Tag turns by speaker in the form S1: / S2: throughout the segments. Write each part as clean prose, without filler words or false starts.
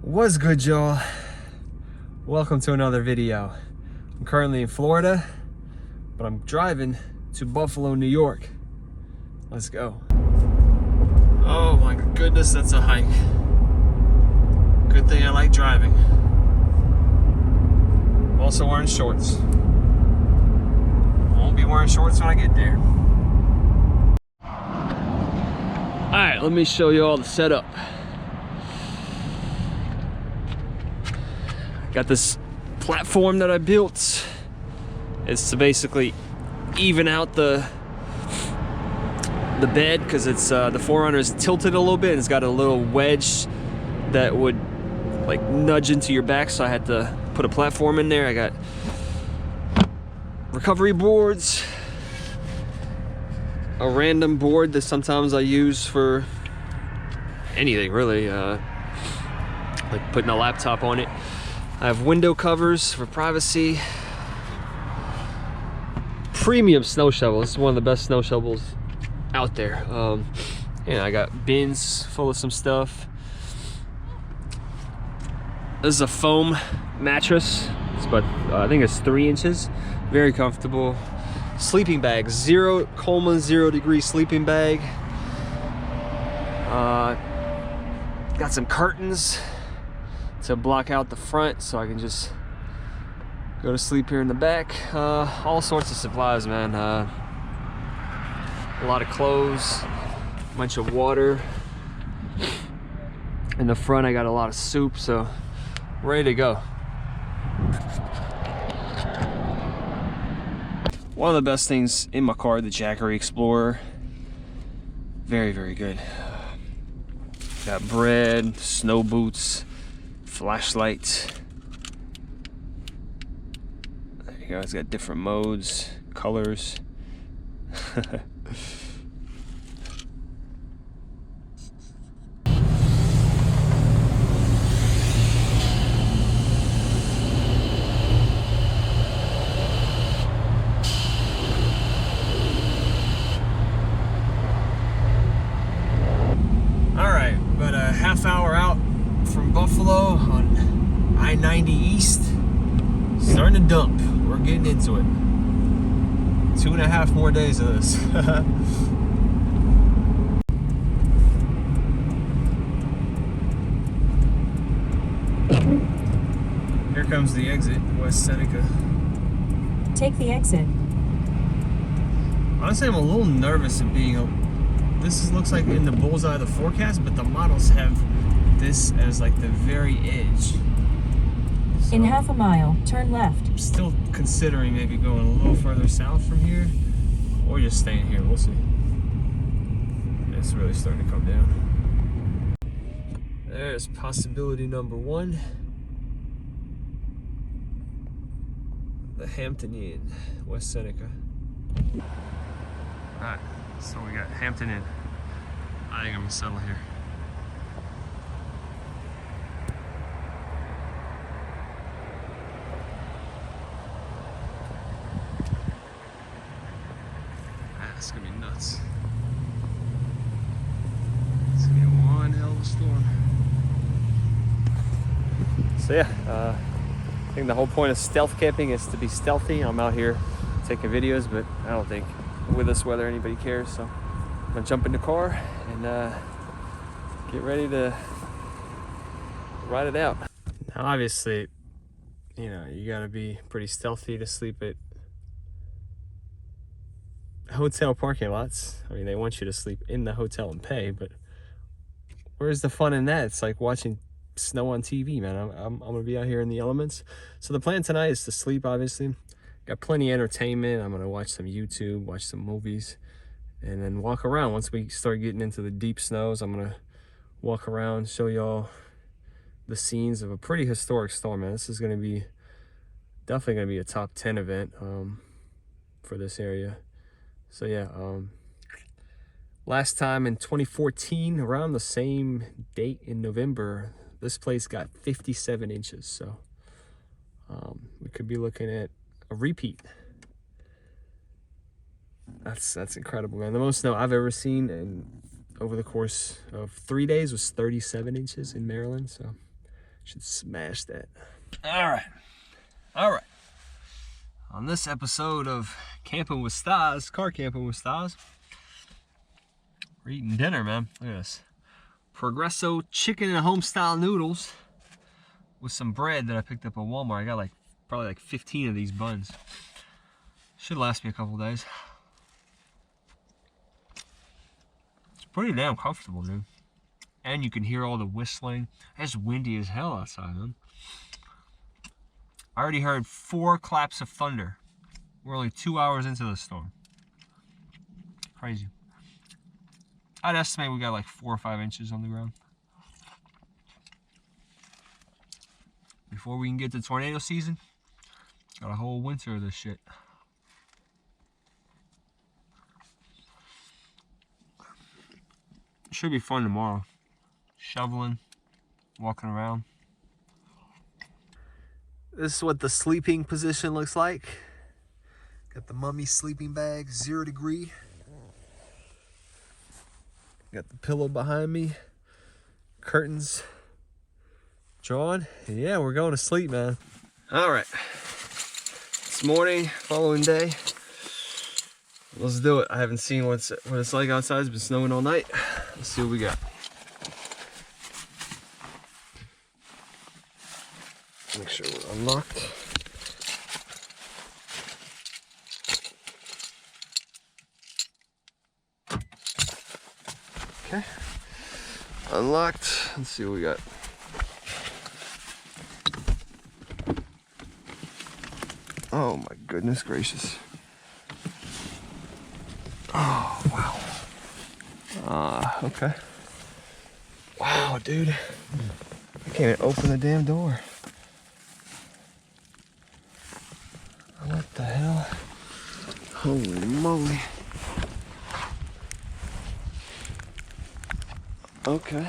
S1: What's good, y'all? Welcome to another video. I'm currently in Florida, but I'm driving to Buffalo, New York. Let's go. Oh my goodness, that's a hike. Good thing I like driving. I'm also wearing shorts. Won't be wearing shorts when I get there. All right, let me show you all the setup. Got this platform that I built. It's to basically even out the bed, because it's the Forerunner is tilted a little bit. It's got a little wedge that would like nudge into your back, so I had to put a platform in there. I got recovery boards, a random board that sometimes I use for anything really, like putting a laptop on it. I have window covers for privacy. Premium snow shovel. This is one of the best snow shovels out there. And I got bins full of some stuff. This is a foam mattress. It's about, I think it's 3 inches. Very comfortable. Sleeping bag, Coleman 0 degree sleeping bag. Got some curtains to block out the front so I can just go to sleep here in the back. All sorts of supplies, man. A lot of clothes, a bunch of water. In the front I got a lot of soup, so ready to go. One of the best things in my car, the Jackery Explorer. Very, very good. Got bread, snow boots, flashlight. There you go. It's got different modes, colors. Half hour out from Buffalo on I-90 East. Starting to dump. We're getting into it. 2.5 more days of this. Here comes the exit, West Seneca.
S2: Take the exit.
S1: Honestly, I'm a little nervous of being this looks like in the bullseye of the forecast, but the models have this as like the very edge. So
S2: in half a mile, turn left.
S1: I'm still considering maybe going a little further south from here, or just staying here. We'll see. It's really starting to come down. There's possibility number 1. The Hampton Inn, West Seneca. Alright, so we got Hampton Inn. I think I'm gonna settle here. That's gonna be nuts. It's gonna be one hell of a storm. So yeah, I think the whole point of stealth camping is to be stealthy. I'm out here taking videos, but I don't think with this weather anybody cares, so I'm gonna jump in the car and get ready to ride it out. Now obviously, you know, you gotta be pretty stealthy to sleep at hotel parking lots. I mean, they want you to sleep in the hotel and pay, but where's the fun in that? It's like watching snow on TV, man. I'm gonna be out here in the elements. So the plan tonight is to sleep, obviously. Got plenty of entertainment. I'm gonna watch some YouTube, watch some movies, and then walk around. Once we start getting into the deep snows, I'm gonna walk around, show y'all the scenes of a pretty historic storm, man. This is gonna be definitely gonna be a top 10 event for this area. So yeah, last time in 2014, around the same date in November, this place got 57 inches. So we could be looking at a repeat. That's incredible, man. The most snow I've ever seen in over the course of 3 days was 37 inches in Maryland. So Should smash that. All right. On this episode of Camping with Stars, Car Camping with Stars, we're eating dinner, man. Look at this. Progresso chicken and home-style noodles with some bread that I picked up at Walmart. I got probably 15 of these buns. Should last me a couple days. It's pretty damn comfortable, dude. And you can hear all the whistling. It's windy as hell outside, man. I already heard 4 claps of thunder. We're only 2 hours into the storm. Crazy. I'd estimate we got like 4 or 5 inches on the ground. Before we can get to tornado season, got a whole winter of this shit. It should be fun tomorrow. Shoveling, walking around. This is what the sleeping position looks like. Got the mummy sleeping bag, 0 degree. Got the pillow behind me. Curtains drawn. Yeah, we're going to sleep, man. All right. It's morning, following day. Let's do it. I haven't seen what it's like outside. It's been snowing all night. Let's see what we got. Make sure we're unlocked. Okay. Unlocked. Let's see what we got. Oh my goodness gracious. Oh, wow. Okay. Wow, dude. I can't even open the damn door. What the hell? Holy moly. Okay.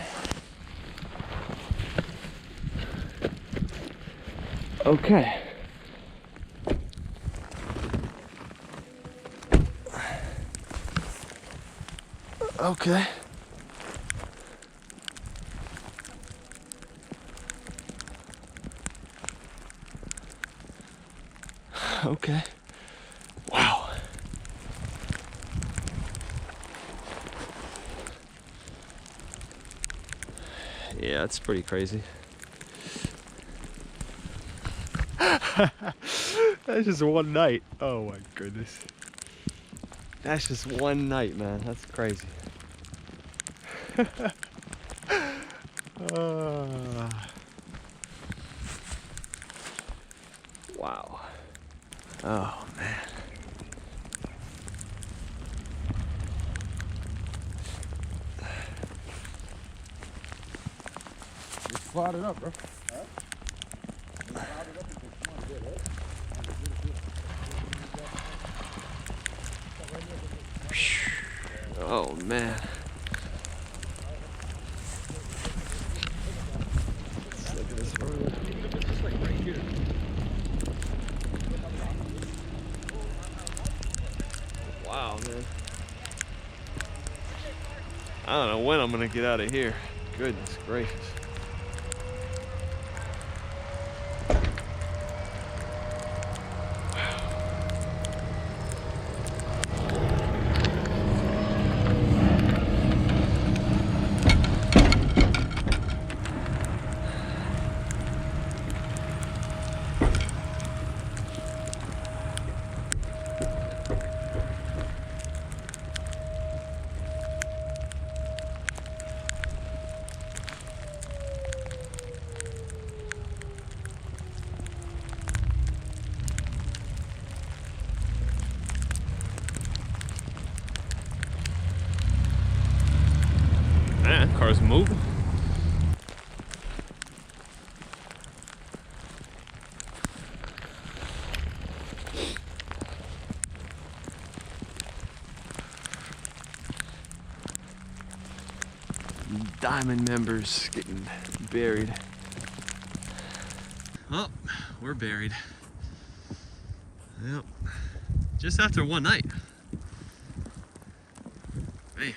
S1: Okay. Okay. Okay. Wow. Yeah, that's pretty crazy. That's just one night. Oh my goodness. That's just one night, man. That's crazy. Wow. Oh man.
S3: You slide it up, bro. Huh? You slide it up and just come on, get it.
S1: Oh man. Look at this road. Just like right here. Wow, man. I don't know when I'm gonna get out of here. Goodness gracious. Man, car's moving. Diamond members getting buried. Oh, we're buried. Yep. Just after one night. Man.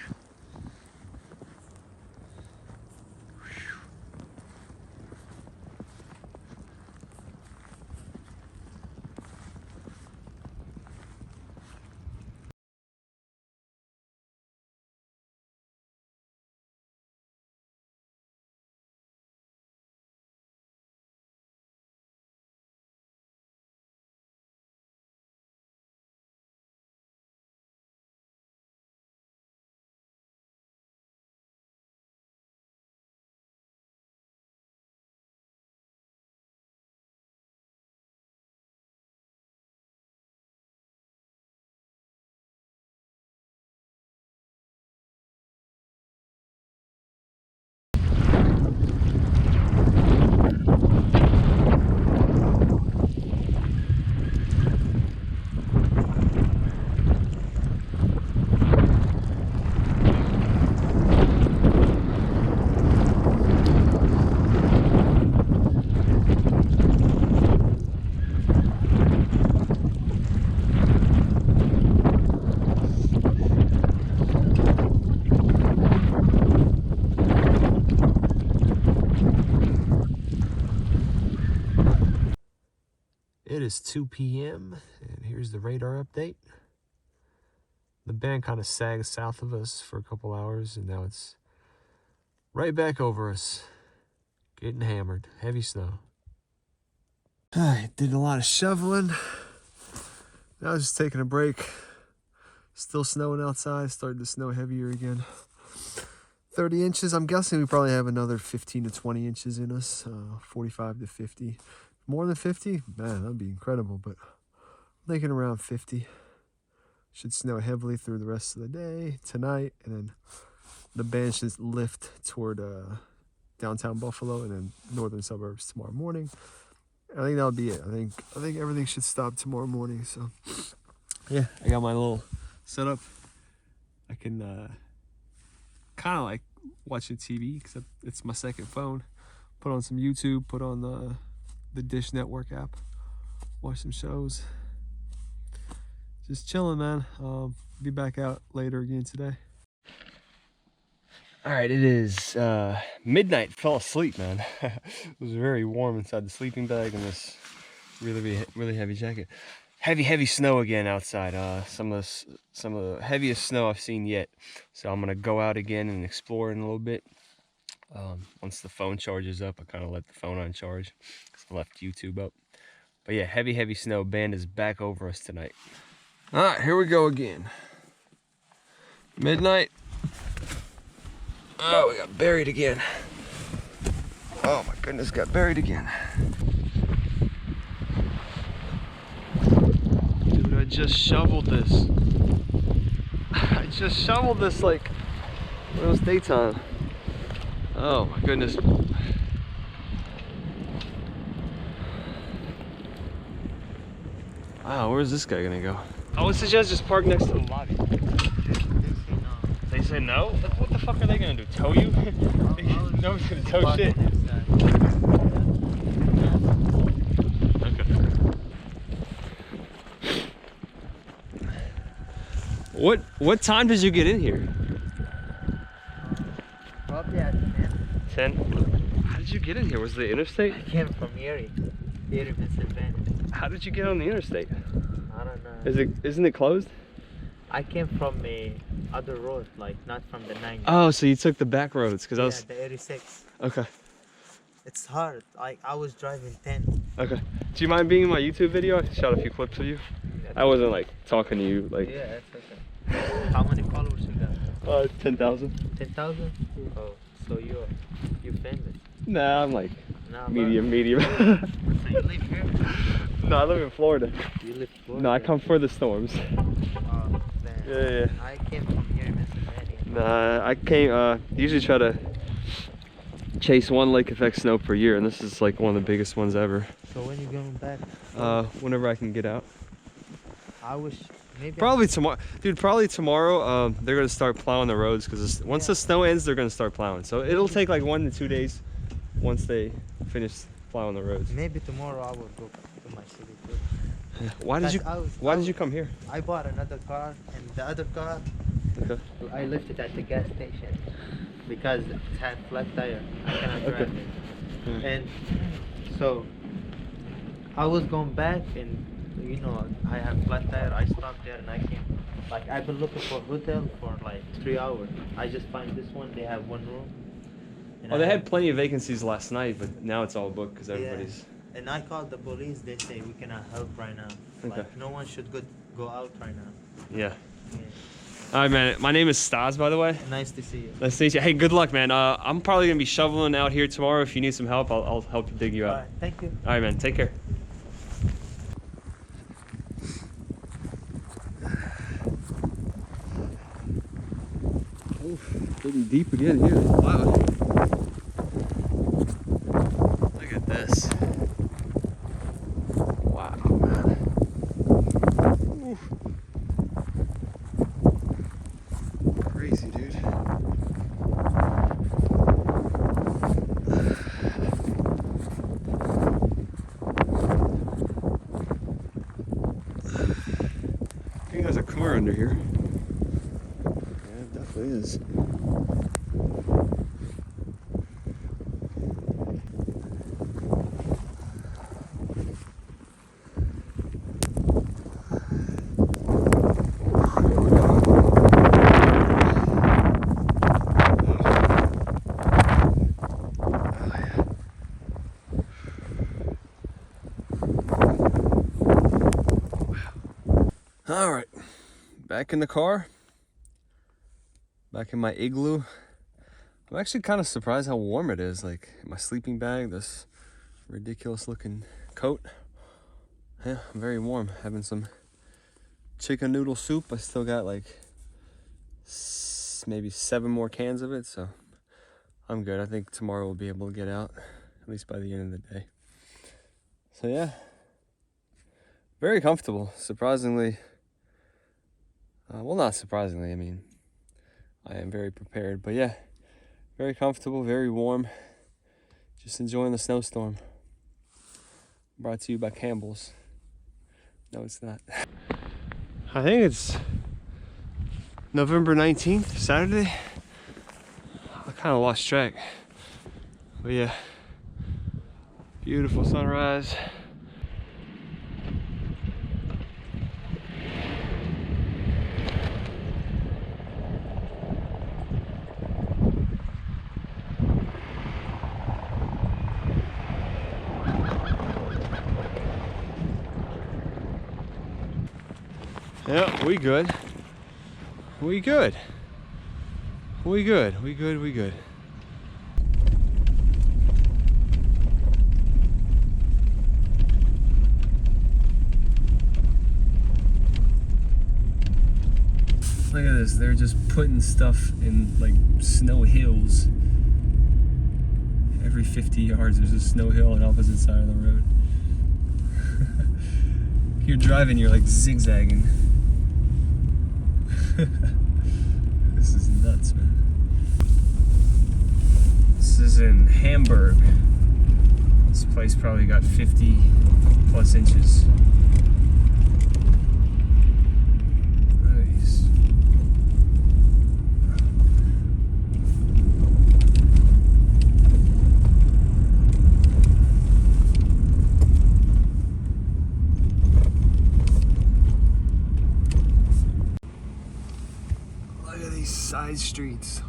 S1: It is 2 p.m. and here's the radar update. The band kind of sagged south of us for a couple hours, and now it's right back over us. Getting hammered. Heavy snow. I did a lot of shoveling. Now just taking a break. Still snowing outside. Starting to snow heavier again. 30 inches. I'm guessing we probably have another 15 to 20 inches in us. 45 to 50. More than 50? Man, that'd be incredible. But I'm thinking around 50. Should snow heavily through the rest of the day, tonight. And then the band should lift toward downtown Buffalo and then northern suburbs tomorrow morning. I think that'll be it. I think everything should stop tomorrow morning. So yeah, I got my little setup. I can kind of like watching TV, except it's my second phone. Put on some YouTube, put on the Dish Network app, watch some shows. Just chilling, man. Be back out later again today. All right, it is midnight. Fell asleep, man. It was very warm inside the sleeping bag and this really heavy jacket. Heavy snow again outside. Some of the heaviest snow I've seen yet. So I'm gonna go out again and explore in a little bit. Once the phone charges up, I kind of let the phone on charge because I left YouTube up. But yeah, heavy snow. Band is back over us tonight. All right, here we go again. Midnight. Oh, we got buried again. Oh my goodness, got buried again. Dude, I just shoveled this. I just shoveled this like when it was daytime. Oh my goodness. Wow, where's this guy gonna go? I would suggest just park next to the lobby. They say no? What the fuck are they gonna do? Tow you? No one's gonna tow shit. Okay. What time did you get in here?
S4: Probably at 10.
S1: 10? How did you get in here? Was the interstate?
S4: I came from Erie, Pennsylvania.
S1: How did you get on the interstate?
S4: I don't know.
S1: Isn't it closed?
S4: I came from a other road, like not from the 90.
S1: Oh, so you took the back roads? Cause I was...
S4: the 86.
S1: Okay.
S4: It's hard. I was driving 10.
S1: Okay. Do you mind being in my YouTube video? I shot a few clips of you. I wasn't like talking to you like...
S4: Yeah, that's okay. How many followers you got?
S1: 10,000.
S4: 10,000? Oh, so you're famous.
S1: Nah, I'm like
S4: Nah,
S1: medium.
S4: So you live here?
S1: No, I live in Florida.
S4: You live in Florida?
S1: No, I come for the storms.
S4: Oh, man.
S1: Yeah.
S4: I came from Erie, Pennsylvania.
S1: Nah, I came, usually try to chase one lake effect snow per year, and this is like one of the biggest ones ever.
S4: So when you going back?
S1: Whenever I can get out.
S4: I wish maybe.
S1: Probably tomorrow, dude. Probably tomorrow. They're gonna start plowing the roads because once the snow ends, they're gonna start plowing. So it'll take like 1 to 2 days once they finish plowing the roads.
S4: Maybe tomorrow I will go to my city too.
S1: Why did you come here?
S4: I bought another car, and the other car
S1: Okay.
S4: I left it at the gas station because it had flat tire. I cannot drive it. And so I was going back, and you know, I have flat tire. I stopped there and I came. Like, I've been looking for a hotel for like 3 hours. I just find this one. They have one room. And
S1: Oh, they had plenty of vacancies last night, but now it's all booked because
S4: Yeah.
S1: everybody's...
S4: And I called the police. They say we cannot help right now.
S1: Okay.
S4: Like, no one should go out right now.
S1: Yeah.
S4: Yeah.
S1: All right, man. My name is Stas, by the way.
S4: Nice to see you.
S1: Nice to meet you. Hey, good luck, man. I'm probably gonna be shoveling out here tomorrow. If you need some help, I'll help you dig you out.
S4: All right. Thank you.
S1: All right, man. Take care. Oof, getting deep again here. Wow. Look at this. Wow, man. Oof. Crazy, dude. I think there's a car under here. Yeah, it definitely is. All right, back in the car, back in my igloo. I'm actually kind of surprised how warm it is. Like my sleeping bag, this ridiculous looking coat. Yeah, I'm very warm. Having some chicken noodle soup. I still got like maybe 7 more cans of it, so I'm good. I think tomorrow we'll be able to get out, at least by the end of the day. So yeah, very comfortable, surprisingly. Well, not surprisingly, I mean, I am very prepared, but yeah, very comfortable, very warm. Just enjoying the snowstorm. Brought to you by Campbell's. No, it's not. I think it's November 19th, Saturday. I kind of lost track. But yeah, beautiful sunrise. Yeah, we good. We good. We good. We good. We good. Look at this. They're just putting stuff in like snow hills. Every 50 yards there's a snow hill on the opposite side of the road. You're driving, you're like zigzagging. This is nuts, man. This is in Hamburg. This place probably got 50 plus inches. Nice. Look at these side streets.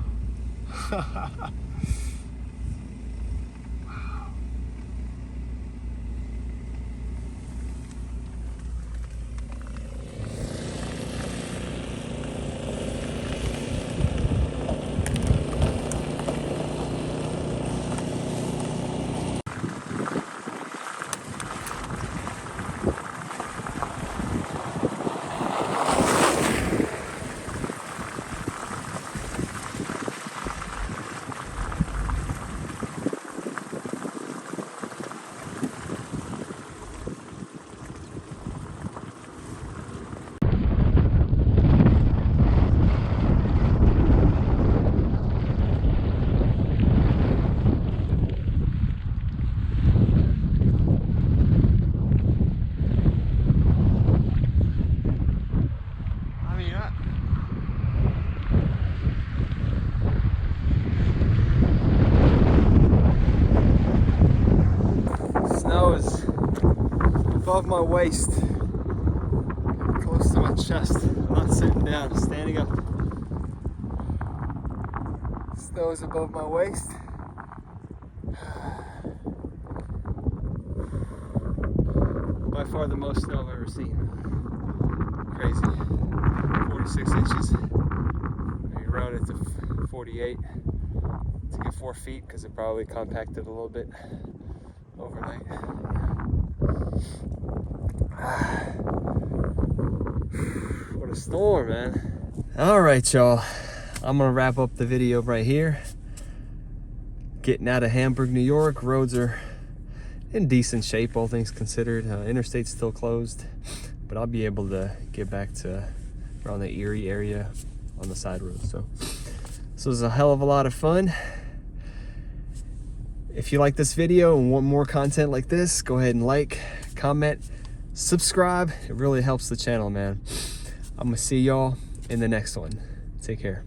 S1: Snow is above my waist, close to my chest. I'm not sitting down, I'm standing up. Snow is above my waist. By far the most snow I've ever seen. Crazy. 46 inches. Maybe round it to 48 to get 4 feet because it probably compacted a little bit overnight. What a storm, man. All right, y'all. I'm gonna wrap up the video right here. Getting out of Hamburg, New York. Roads are in decent shape, all things considered. Interstate's still closed, but I'll be able to get back to around the Erie area on the side road. So this was a hell of a lot of fun. If you like this video and want more content like this, go ahead and like, comment, subscribe. It really helps the channel, man. I'm gonna see y'all in the next one. Take care.